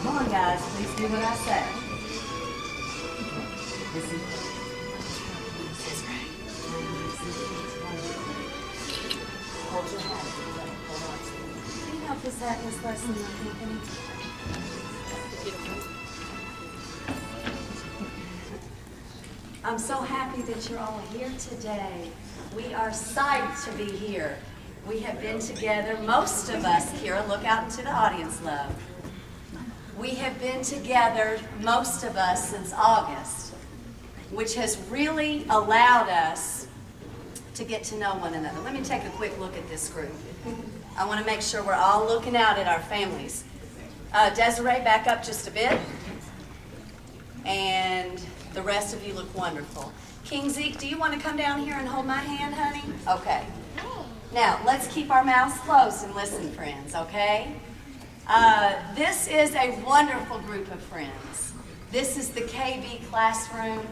Come on, guys, please do what I say. Hold your hat. Can you help us out in this lesson, Anthony? I'm so happy that you're all here today. We are psyched to be here. We have been together, most of us, Kira, look out into the audience, love. We have been together, most of us, since August, which has really allowed us to get to know one another. Let me take a quick look at this group. I want to make sure we're all looking out at our families. Desiree, back up just a bit. And the rest of you look wonderful. King Zeke, do you want to come down here and hold my hand, honey? Okay. Now, let's keep our mouths closed and listen, friends, okay? This is a wonderful group of friends. This is the KB classroom,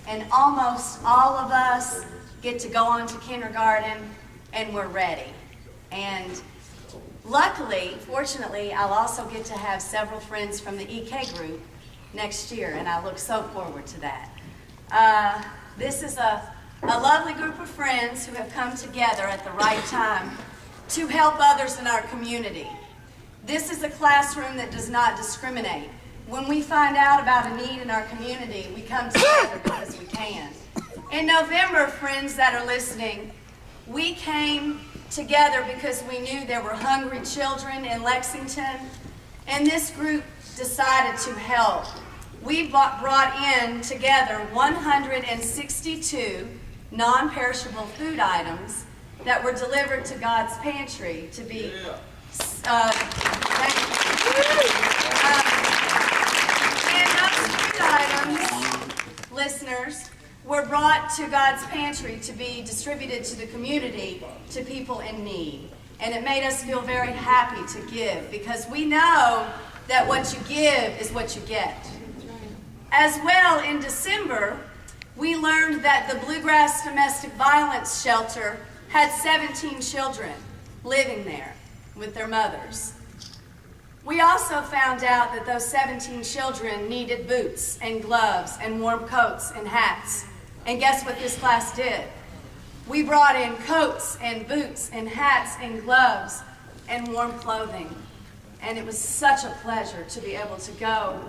and almost all of us get to go on to kindergarten, and we're ready. And luckily, fortunately, I'll also get to have several friends from the EK group next year, and I look so forward to that. This is a lovely group of friends who have come together at the right time to help others in our community. This is a classroom that does not discriminate. When we find out about a need in our community, we come together because we can. In November, friends that are listening, we came together because we knew there were hungry children in Lexington, and this group decided to help. We brought in together 162 non-perishable food items that were delivered to God's pantry to be and those food items, listeners, were brought to God's pantry to be distributed to the community, to people in need. And it made us feel very happy to give, because we know that what you give is what you get. As well, in December, we learned that the Bluegrass Domestic Violence Shelter had 17 children living there with their mothers. We also found out that those 17 children needed boots and gloves and warm coats and hats. And guess what this class did? We brought in coats and boots and hats and gloves and warm clothing. And it was such a pleasure to be able to go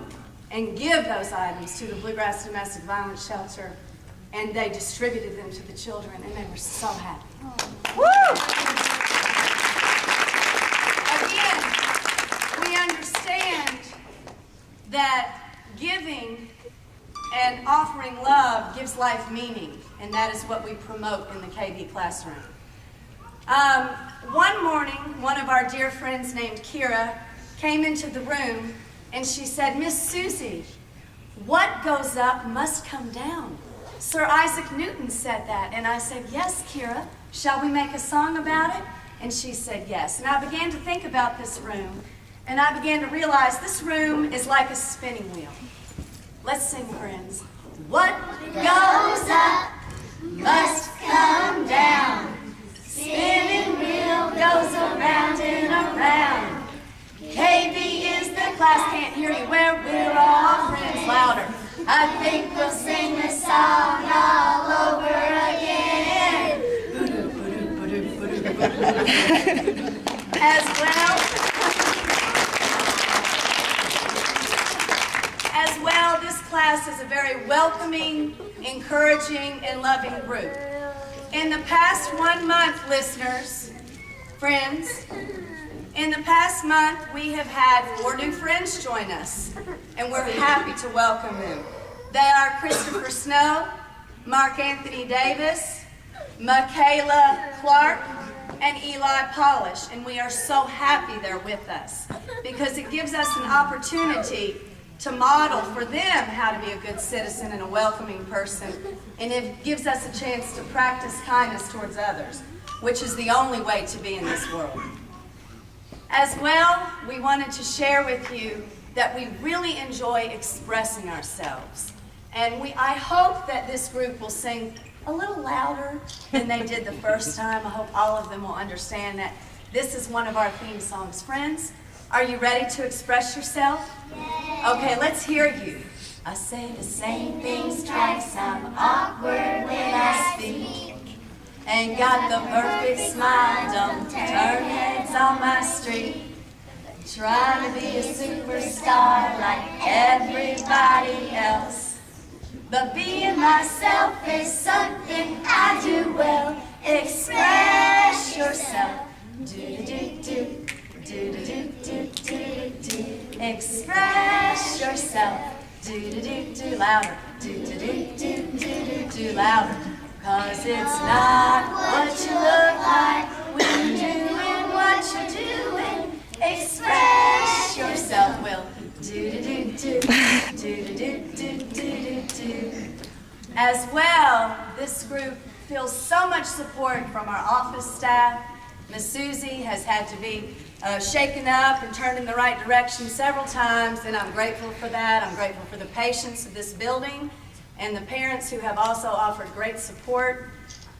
and give those items to the Bluegrass Domestic Violence Shelter, and they distributed them to the children, and they were so happy. Woo! Again, we understand that giving and offering love gives life meaning, and that is what we promote in the KB classroom. One morning, one of our dear friends named Kira came into the room, and she said, "Miss Susie, what goes up must come down. Sir Isaac Newton said that." And I said, "Yes, Kira, shall we make a song about it?" And she said yes. And I began to think about this room, and I began to realize this room is like a spinning wheel. Let's sing, friends. What goes up must come down. Spinning wheel goes around and around. KB is the class can't hear you. Where we're all friends. Louder. I think we'll sing this song all over again. As well, this class is a very welcoming, encouraging, and loving group. In the past 1 month, listeners, friends, in the past month, we have had 4 new friends join us, and we're happy to welcome them. They are Christopher Snow, Mark Anthony Davis, Michaela Clark, and Eli Polish, and we are so happy they're with us because it gives us an opportunity to model for them how to be a good citizen and a welcoming person, and it gives us a chance to practice kindness towards others, which is the only way to be in this world. As well, we wanted to share with you that we really enjoy expressing ourselves, and I hope that this group will sing a little louder than they did the first time. I hope all of them will understand that this is one of our theme songs. Friends, are you ready to express yourself? Okay, let's hear you. I say the same things twice, I'm awkward when I speak. Ain't got the perfect smile, don't turn heads on my street. Trying to be a superstar like everybody else. But being myself is something I do well. Express yourself. Do-do-do-do. Do-do-do-do-do-do. Express yourself. Do-do-do-do. Louder. Do-do-do-do-do-do. Louder. 'Cause it's not what you look like when you're doing what you're doing. Express yourself. Well, do-do-do-do. Do-do-do-do-do-do. As well, this group feels so much support from our office staff. Miss Susie has had to be shaken up and turned in the right direction several times, and I'm grateful for that. I'm grateful for the patience of this building and the parents who have also offered great support.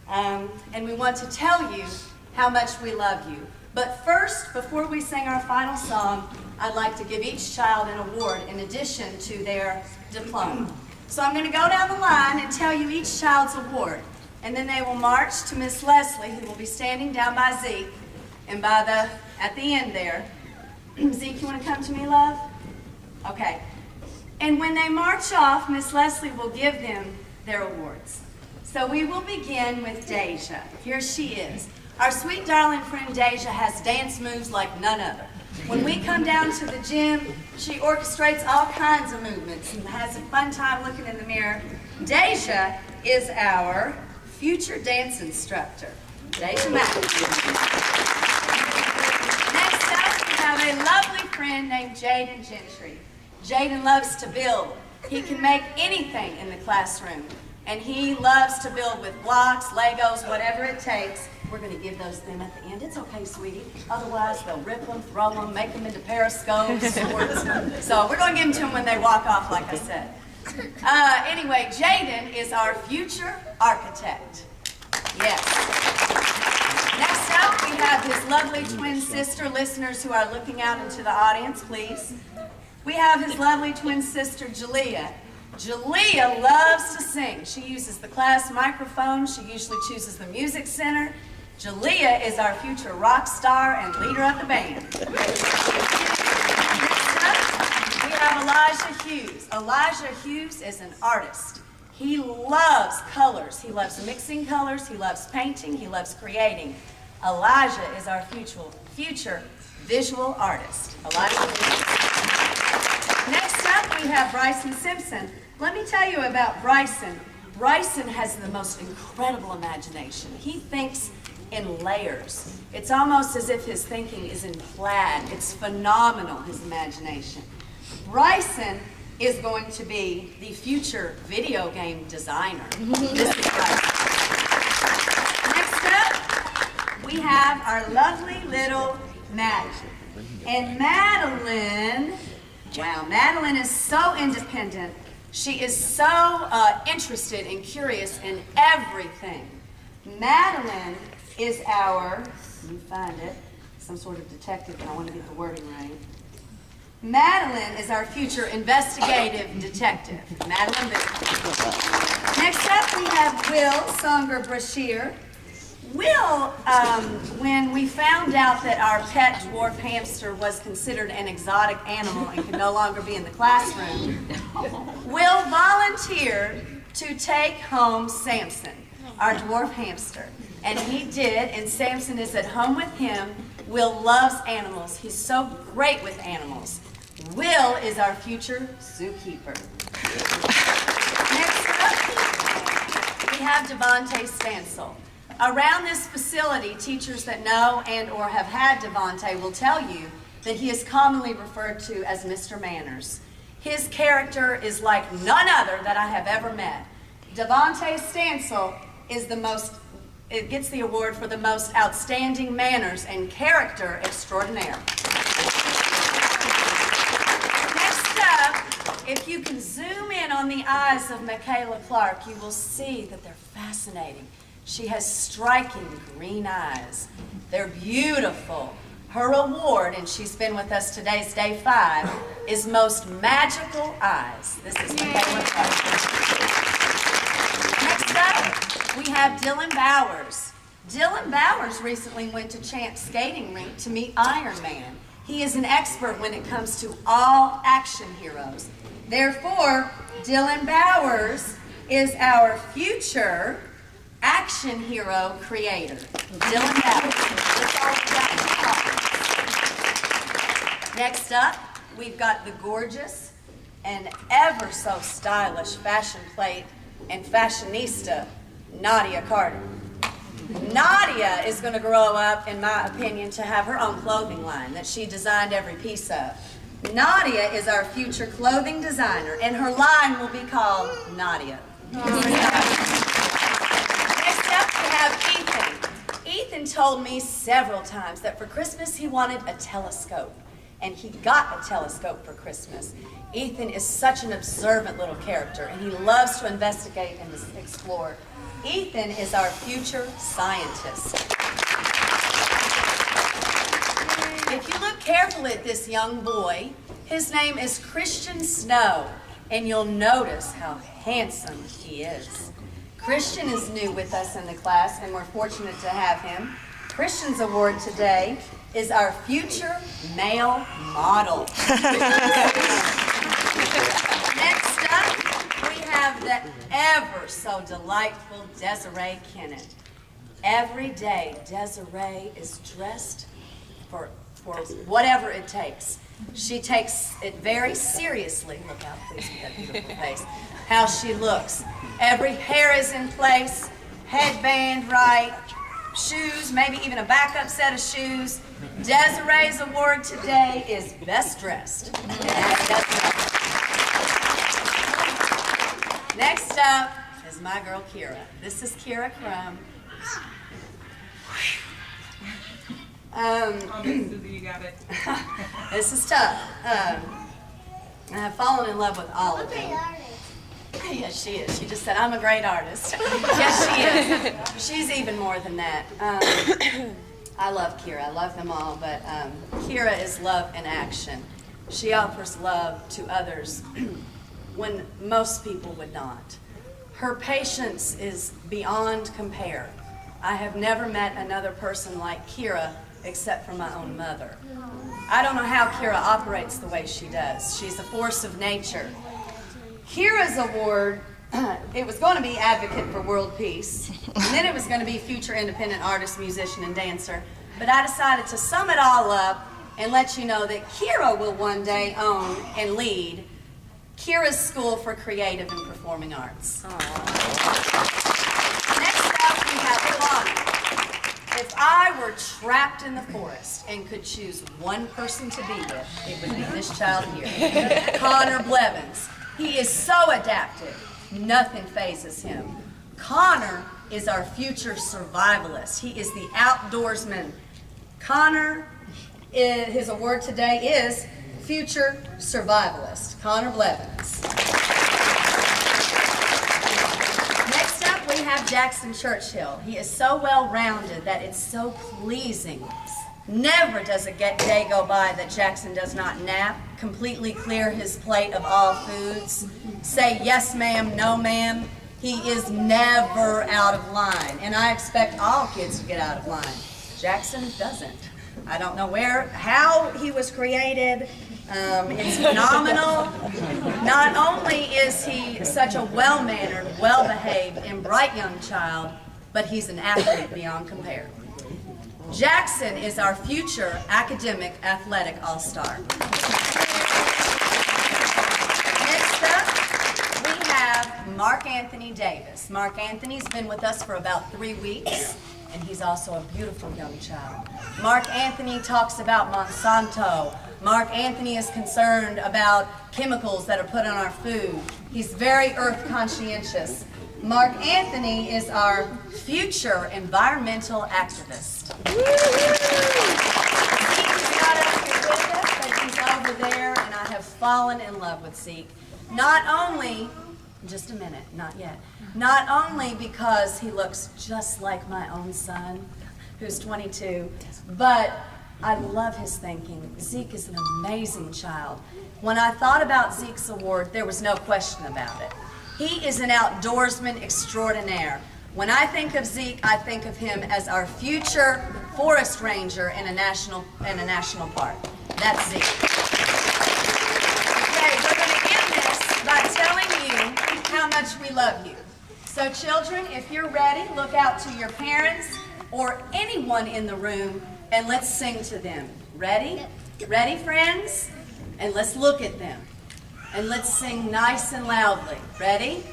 And we want to tell you how much we love you. But first, before we sing our final song, I'd like to give each child an award in addition to their diploma. So I'm going to go down the line and tell you each child's award. And then they will march to Miss Leslie, who will be standing down by Zeke, and at the end there. Zeke, you want to come to me, love? Okay. And when they march off, Miss Leslie will give them their awards. So we will begin with Deja. Here she is. Our sweet darling friend Deja has dance moves like none other. When we come down to the gym, she orchestrates all kinds of movements and has a fun time looking in the mirror. Deja is our future dance instructor. Deja Mack. Next up, we have a lovely friend named Jaden Gentry. Jaden loves to build. He can make anything in the classroom, and he loves to build with blocks, Legos, whatever it takes. We're going to give those to them at the end. It's okay, sweetie. Otherwise, they'll rip them, throw them, make them into periscopes, swords. So we're going to give them to them when they walk off, like I said. Anyway, Jaden is our future architect. Yes. Next up, we have his lovely twin sister. Listeners who are looking out into the audience, please. We have his lovely twin sister, Jalea. Jalea loves to sing. She uses the class microphone. She usually chooses the music center. Jalea is our future rock star and leader of the band. Next up, we have Elijah Hughes. Elijah Hughes is an artist. He loves colors. He loves mixing colors. He loves painting. He loves creating. Elijah is our future visual artist. Elijah Hughes. Next up, we have Bryson Simpson. Let me tell you about Bryson. Bryson has the most incredible imagination. He thinks in layers. It's almost as if his thinking is in plaid. It's phenomenal, his imagination. Bryson is going to be the future video game designer. This is Bryson. Next up, we have our lovely little Madeline. And Madeline, wow, Madeline is so independent. She is so interested and curious in everything. Madeline is our, let me find it, some sort of detective, and I want to get the wording right. Madeline is our future investigative detective. Madeline Booth. Next up, we have Will Songer-Brashear. Will, when we found out that our pet dwarf hamster was considered an exotic animal and could no longer be in the classroom, Will volunteered to take home Samson, our dwarf hamster. And he did, and Samson is at home with him. Will loves animals. He's so great with animals. Will is our future zookeeper. Next up, we have Devontae Stansel. Around this facility, teachers that know and or have had Devontae will tell you that he is commonly referred to as Mr. Manners. His character is like none other that I have ever met. Devontae Stansel is it gets the award for the most outstanding manners and character extraordinaire. Next up, if you can zoom in on the eyes of Michaela Clark, you will see that they're fascinating. She has striking green eyes. They're beautiful. Her award, and she's been with us today, it's day 5, is Most Magical Eyes. This is Michaela Clark. Next up, we have Dylan Bowers. Dylan Bowers recently went to Champ Skating Rink to meet Iron Man. He is an expert when it comes to all action heroes. Therefore, Dylan Bowers is our future action hero creator. Dylan Bowers. Next up, we've got the gorgeous and ever so stylish fashion plate and fashionista, Nadia Carter. Nadia is going to grow up, in my opinion, to have her own clothing line that she designed every piece of. Nadia is our future clothing designer, and her line will be called Nadia. Ethan told me several times that for Christmas he wanted a telescope, and he got a telescope for Christmas. Ethan is such an observant little character, and he loves to investigate and explore. Ethan is our future scientist. If you look carefully at this young boy, his name is Christian Snow, and you'll notice how handsome he is. Christian is new with us in the class, and we're fortunate to have him. Christian's award today is our future male model. Next up, we have the ever so delightful Desiree Kennett. Every day, Desiree is dressed for whatever it takes. She takes it very seriously. Look out, please, with that beautiful face. How she looks. Every hair is in place, headband right, shoes, maybe even a backup set of shoes. Desiree's award today is Best Dressed. Next up is my girl Kira. This is Kira Crum. Susie, you got it. This is tough. I have fallen in love with all of them. Yes, she is. She just said, I'm a great artist. Yes, she is. She's even more than that. I love Kira. I love them all, but Kira is love in action. She offers love to others when most people would not. Her patience is beyond compare. I have never met another person like Kira except for my own mother. I don't know how Kira operates the way she does. She's a force of nature. Kira's award, it was going to be Advocate for World Peace, and then it was going to be Future Independent Artist, Musician, and Dancer, but I decided to sum it all up and let you know that Kira will one day own and lead Kira's School for Creative and Performing Arts. Next up, we have Connor. If I were trapped in the forest and could choose one person to be with, it would be this child here, Connor Blevins. He is so adaptive, nothing phases him. Connor is our future survivalist. He is the outdoorsman. Connor, his award today is Future Survivalist, Connor Blevins. Next up, we have Jackson Churchill. He is so well-rounded that it's so pleasing Never does a day go by that Jackson does not nap, completely clear his plate of all foods, say yes ma'am, no ma'am. He is never out of line, and I expect all kids to get out of line. Jackson doesn't. I don't know how he was created. It's phenomenal. Not only is he such a well-mannered, well-behaved, and bright young child, but he's an athlete beyond compare. Jackson is our future academic athletic all-star. Next up, we have Mark Anthony Davis. Mark Anthony's been with us for about 3 weeks, and he's also a beautiful young child. Mark Anthony talks about Monsanto. Mark Anthony is concerned about chemicals that are put on our food. He's very earth conscientious. Mark Anthony is our future environmental activist. He's not up here with us, but he's over there, and I have fallen in love with Zeke. Not only, just a minute, not yet, not only because he looks just like my own son, who's 22, but I love his thinking. Zeke is an amazing child. When I thought about Zeke's award, there was no question about it. He is an outdoorsman extraordinaire. When I think of Zeke, I think of him as our future forest ranger in a national park. That's Zeke. Okay, we're going to end this by telling you how much we love you. So children, if you're ready, look out to your parents or anyone in the room and let's sing to them. Ready? Ready, friends? And let's look at them. And let's sing nice and loudly. Ready?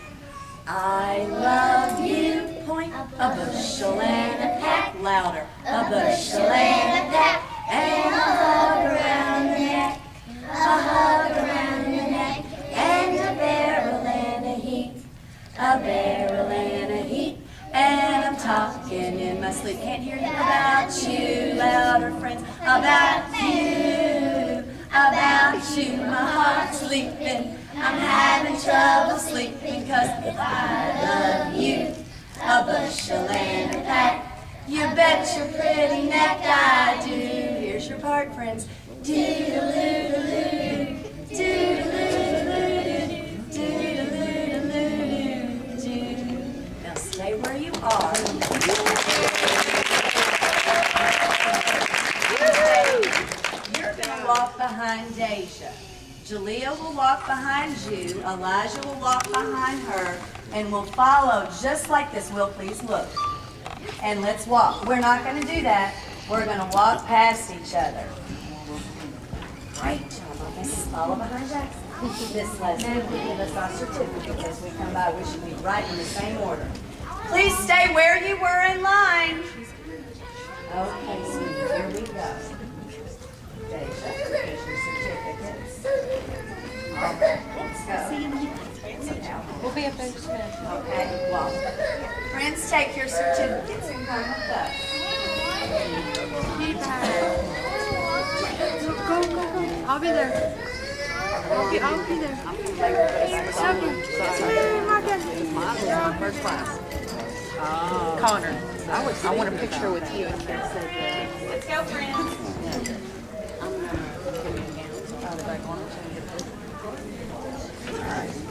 I love you, point a bushel and a peck. Louder. A bushel and a peck. And a hug around the neck. A hug around the neck. And a barrel and a heap. A barrel and a heap. And I'm talking in my sleep. Can't hear you. About you, louder friends. About you. About you, my heart's leaping. I'm having trouble sleeping because I love you. A bushel and a peck. You bet your pretty neck I do. Here's your part, friends. Do-do-loo-do-loo. Do-do-loo-do-loo. Do-do-loo-do-loo. Now stay where you are. Walk behind Deja. Jalea will walk behind you. Elijah will walk behind her. And we'll follow just like this. Will, please look. And let's walk. We're not going to do that. We're going to walk past each other. Great job on this. Follow behind Jackson. Miss Leslie will give us our certificates as we come by. We should be right in the same order. Please stay where you were in line. Okay, sweetie. Here we go. Here's your certificates. All right, let's go. We'll be up there just a minute. Okay, well, friends, take your certificates and come with us. Go. I'll be there. I'll be there. First class. Connor, I want a picture with you. Let's go, friends. All right.